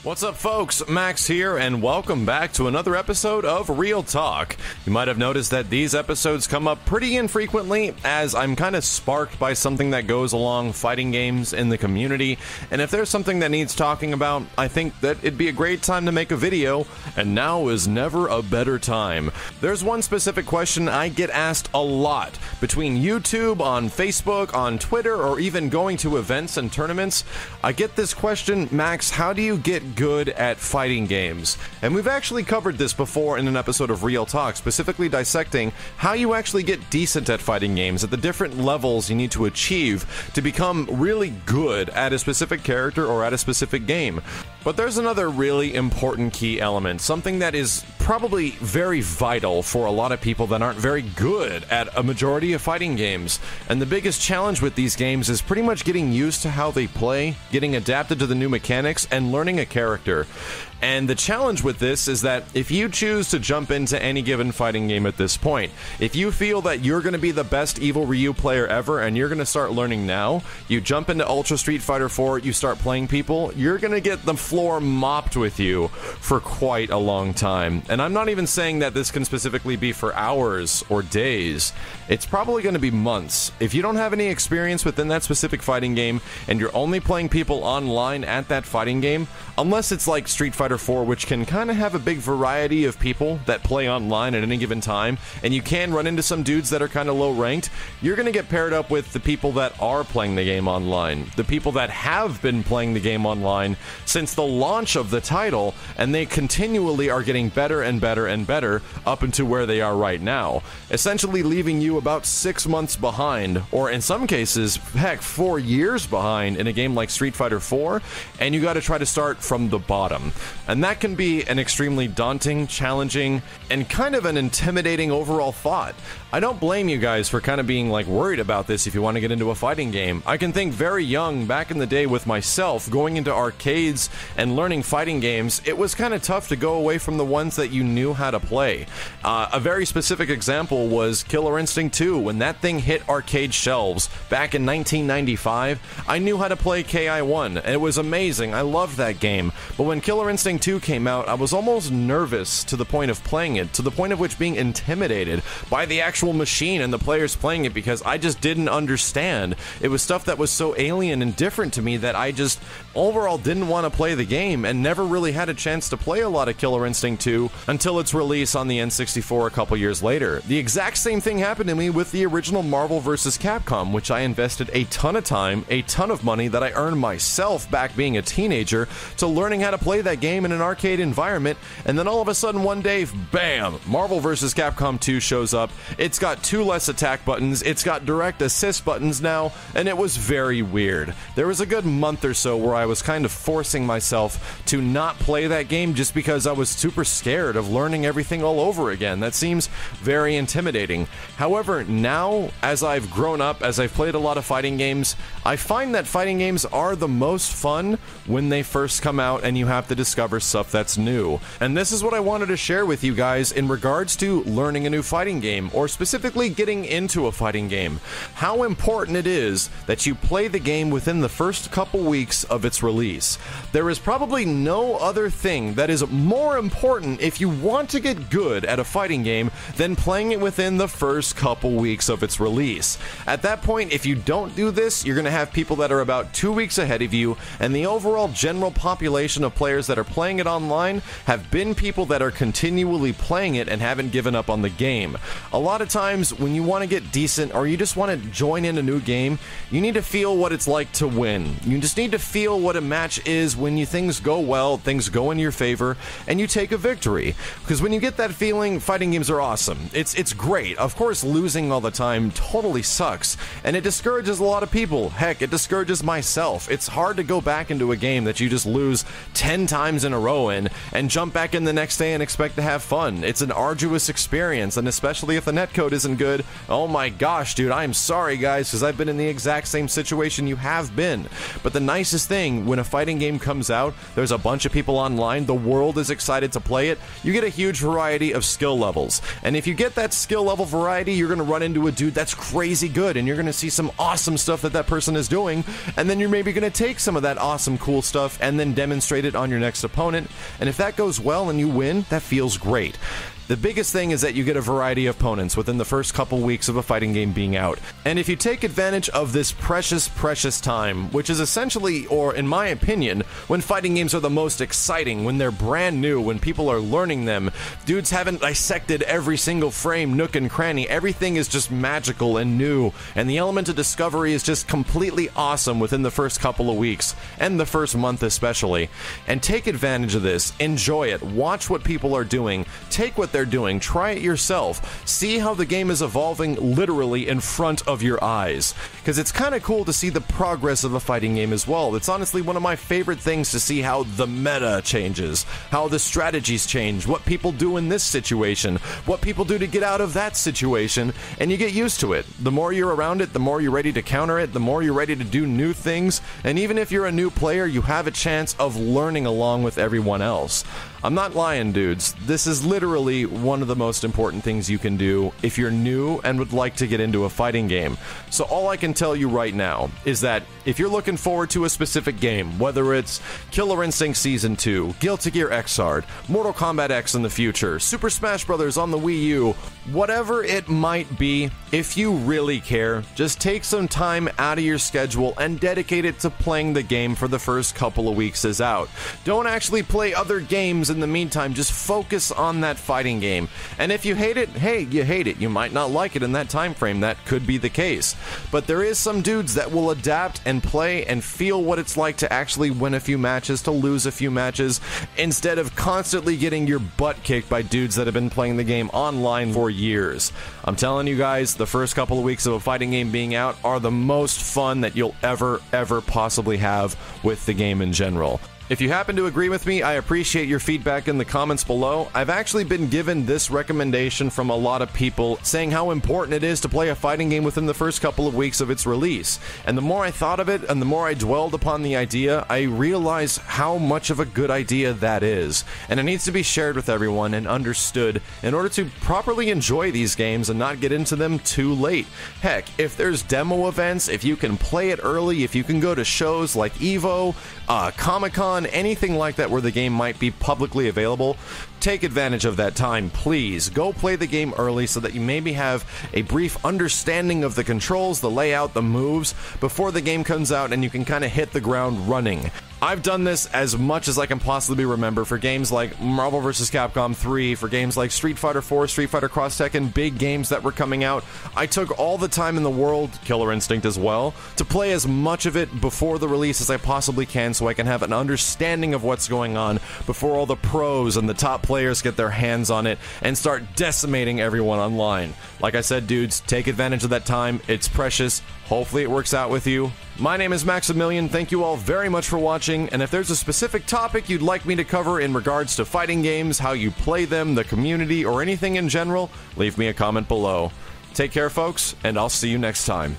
What's up, folks? Max here, and welcome back to another episode of Real Talk. You might have noticed that these episodes come up pretty infrequently, as I'm kind of sparked by something that goes along fighting games in the community, and if there's something that needs talking about, I think that it'd be a great time to make a video, and now is never a better time. There's one specific question I get asked a lot, between YouTube, on Facebook, on Twitter, or even going to events and tournaments. I get this question, Max, how do you get good at fighting games? And we've actually covered this before in an episode of Real Talk, specifically dissecting how you actually get decent at fighting games, at the different levels you need to achieve to become really good at a specific character or at a specific game. But there's another really important key element, something that is probably very vital for a lot of people that aren't very good at a majority of fighting games. And the biggest challenge with these games is pretty much getting used to how they play, getting adapted to the new mechanics, and learning a character. And the challenge with this is that if you choose to jump into any given fighting game at this point, if you feel that you're going to be the best Evil Ryu player ever and you're going to start learning now, you jump into Ultra Street Fighter 4, you start playing people, you're going to get the floor mopped with you for quite a long time. And I'm not even saying that this can specifically be for hours or days. It's probably going to be months. If you don't have any experience within that specific fighting game and you're only playing people online at that fighting game, unless it's like Street Fighter 4, which can kind of have a big variety of people that play online at any given time, and you can run into some dudes that are kind of low ranked, you're going to get paired up with the people that are playing the game online, the people that have been playing the game online since the launch of the title, and they continually are getting better and better and better up into where they are right now, essentially leaving you about 6 months behind, or in some cases, heck, 4 years behind in a game like Street Fighter 4, and you got to try to start from the bottom. And that can be an extremely daunting, challenging, and kind of an intimidating overall thought. I don't blame you guys for kind of being like worried about this if you want to get into a fighting game. I can think very young, back in the day with myself, going into arcades and learning fighting games, it was kind of tough to go away from the ones that you knew how to play. A very specific example was Killer Instinct 2. When that thing hit arcade shelves back in 1995, I knew how to play KI-1, and it was amazing. I loved that game. But when Killer Instinct 2 came out, I was almost nervous to the point of playing it, to the point of which being intimidated by the actual machine and the players playing it, because I just didn't understand. It was stuff that was so alien and different to me that I just overall didn't want to play the game, and never really had a chance to play a lot of Killer Instinct 2 until its release on the N64 a couple years later. The exact same thing happened to me with the original Marvel vs. Capcom, which I invested a ton of time, a ton of money that I earned myself back being a teenager to learning how to play that game in an arcade environment, and then all of a sudden one day, bam, Marvel vs. Capcom 2 shows up. It's got 2 less attack buttons, it's got direct assist buttons now, and it was very weird. There was a good month or so where I was kind of forcing myself to not play that game just because I was super scared of learning everything all over again. That seems very intimidating. However, now, as I've grown up, as I've played a lot of fighting games, I find that fighting games are the most fun when they first come out and you have to discover stuff that's new. And this is what I wanted to share with you guys in regards to learning a new fighting game, or specifically getting into a fighting game. How important it is that you play the game within the first couple weeks of its release. There is probably no other thing that is more important if you want to get good at a fighting game than playing it within the first couple weeks of its release. At that point, if you don't do this, you're going to have people that are about 2 weeks ahead of you, and the overall general population of players that are playing it online have been people that are continually playing it and haven't given up on the game. A lot of times when you want to get decent, or you just want to join in a new game, you need to feel what it's like to win. You just need to feel what a match is when things go well, things go in your favor, and you take a victory. Because when you get that feeling, fighting games are awesome. It's great. Of course, losing all the time totally sucks, and it discourages a lot of people. Heck, it discourages myself. It's hard to go back into a game that you just lose 10 times in a row in, and jump back in the next day and expect to have fun. It's an arduous experience, and especially if the netcode isn't good, oh my gosh, dude, I'm sorry guys, because I've been in the exact same situation you have been. But the nicest thing, when a fighting game comes out, there's a bunch of people online, the world is excited to play it, you get a huge variety of skill levels. And if you get that skill level variety, you're going to run into a dude that's crazy good, and you're going to see some awesome stuff that person is doing, and then you're maybe going to take some of that awesome, cool stuff and then demonstrate it on your next opponent. And if that goes well and you win, that feels great. The biggest thing is that you get a variety of opponents within the first couple weeks of a fighting game being out. And if you take advantage of this precious, precious time, which is essentially, or in my opinion, when fighting games are the most exciting, when they're brand new, when people are learning them, dudes haven't dissected every single frame, nook and cranny, everything is just magical and new, and the element of discovery is just completely awesome within the first couple of weeks, and the first month especially. And take advantage of this, enjoy it, watch what people are doing, take what they're doing, try it yourself, see how the game is evolving literally in front of your eyes, because it's kind of cool to see the progress of a fighting game as well. It's honestly one of my favorite things to see how the meta changes, how the strategies change, what people do in this situation, what people do to get out of that situation, and you get used to it. The more you're around it, the more you're ready to counter it, the more you're ready to do new things, and even if you're a new player, you have a chance of learning along with everyone else. I'm not lying, dudes. This is literally one of the most important things you can do if you're new and would like to get into a fighting game. So all I can tell you right now is that if you're looking forward to a specific game, whether it's Killer Instinct Season 2, Guilty Gear Xrd, Mortal Kombat X in the future, Super Smash Bros. On the Wii U, whatever it might be, if you really care, just take some time out of your schedule and dedicate it to playing the game for the first couple of weeks as out. Don't actually play other games in the meantime, just focus on that fighting game. And if you hate it, hey, you hate it. You might not like it in that time frame. That could be the case. But there is some dudes that will adapt and play and feel what it's like to actually win a few matches, to lose a few matches, instead of constantly getting your butt kicked by dudes that have been playing the game online for years. I'm telling you guys, the first couple of weeks of a fighting game being out are the most fun that you'll ever possibly have with the game in general. If you happen to agree with me, I appreciate your feedback in the comments below. I've actually been given this recommendation from a lot of people saying how important it is to play a fighting game within the first couple of weeks of its release. And the more I thought of it and the more I dwelled upon the idea, I realized how much of a good idea that is. And it needs to be shared with everyone and understood in order to properly enjoy these games and not get into them too late. Heck, if there's demo events, if you can play it early, if you can go to shows like EVO, Comic-Con, anything like that where the game might be publicly available, take advantage of that time, please. Go play the game early so that you maybe have a brief understanding of the controls, the layout, the moves, before the game comes out and you can kind of hit the ground running. I've done this as much as I can possibly remember for games like Marvel vs. Capcom 3, for games like Street Fighter 4, Street Fighter Cross Tekken, big games that were coming out. I took all the time in the world, Killer Instinct as well, to play as much of it before the release as I possibly can so I can have an understanding of what's going on before all the pros and the top players get their hands on it and start decimating everyone online. Like I said, dudes, take advantage of that time. It's precious. Hopefully it works out with you. My name is Maximilian. Thank you all very much for watching, and if there's a specific topic you'd like me to cover in regards to fighting games, how you play them, the community, or anything in general, leave me a comment below. Take care, folks, and I'll see you next time.